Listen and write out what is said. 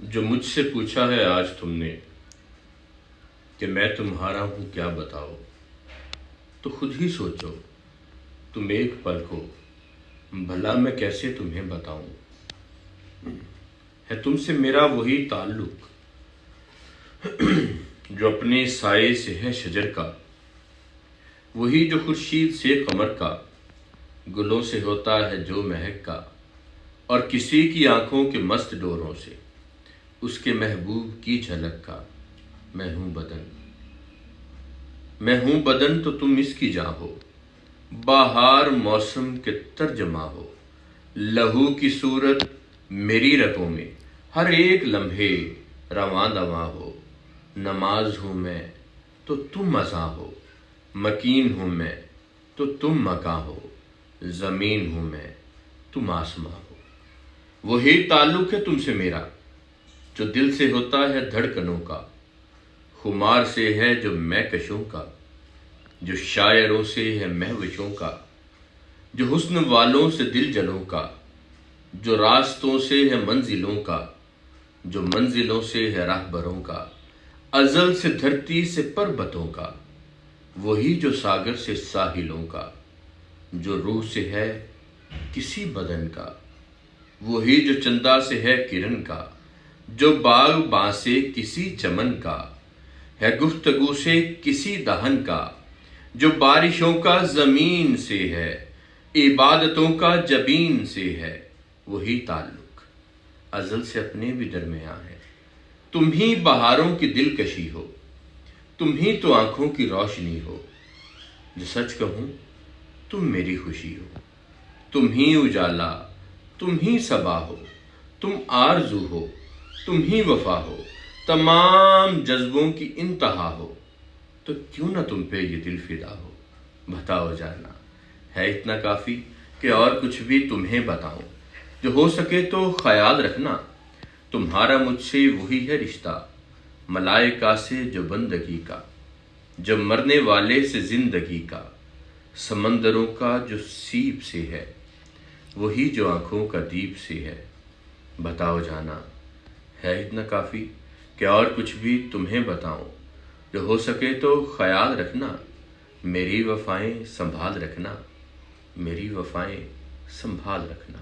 جو مجھ سے پوچھا ہے آج تم نے کہ میں تمہارا ہوں کیا بتاؤ، تو خود ہی سوچو تم ایک پل کو، بھلا میں کیسے تمہیں بتاؤں۔ ہے تم سے میرا وہی تعلق جو اپنے سائے سے ہے شجر کا، وہی جو خورشید سے قمر کا، گلوں سے ہوتا ہے جو مہک کا، اور کسی کی آنکھوں کے مست ڈوروں سے اس کے محبوب کی جھلک کا۔ میں ہوں بدن تو تم اس کی جاں ہو، بہار موسم کے ترجمہ ہو، لہو کی صورت میری رگوں میں ہر ایک لمحے رواں دواں ہو۔ نماز ہوں میں تو تم اذاں ہو، مکین ہوں میں تو تم مکاں ہو، زمین ہوں میں تم آسماں ہو۔ وہی تعلق ہے تم سے میرا جو دل سے ہوتا ہے دھڑکنوں کا، خمار سے ہے جو مہکشوں کا، جو شاعروں سے ہے مہوشوں کا، جو حسن والوں سے دل جنوں کا، جو راستوں سے ہے منزلوں کا، جو منزلوں سے ہے راہبروں کا، ازل سے دھرتی سے پربتوں کا، وہی جو ساگر سے ساحلوں کا، جو روح سے ہے کسی بدن کا، وہی جو چندا سے ہے کرن کا، جو باغ باں سے کسی چمن کا، ہے گفتگو سے کسی دہن کا، جو بارشوں کا زمین سے ہے، عبادتوں کا جبین سے ہے۔ وہی تعلق ازل سے اپنے بھی درمیان ہے، تم ہی بہاروں کی دلکشی ہو، تم ہی تو آنکھوں کی روشنی ہو، جو سچ کہوں تم میری خوشی ہو، تم ہی اجالا تم ہی صبا ہو، تم آرزو ہو تم ہی وفا ہو، تمام جذبوں کی انتہا ہو، تو کیوں نہ تم پہ یہ دل فدا ہو۔ بتاؤ جانا ہے اتنا کافی کہ اور کچھ بھی تمہیں بتاؤں، جو ہو سکے تو خیال رکھنا تمہارا مجھ سے وہی ہے رشتہ، ملائکہ سے جو بندگی کا، جو مرنے والے سے زندگی کا، سمندروں کا جو سیب سے ہے، وہی جو آنکھوں کا دیپ سے ہے۔ بتاؤ جانا ہے اتنا کافی کہ اور کچھ بھی تمہیں بتاؤں، جو ہو سکے تو خیال رکھنا، میری وفائیں سنبھال رکھنا، میری وفائیں سنبھال رکھنا۔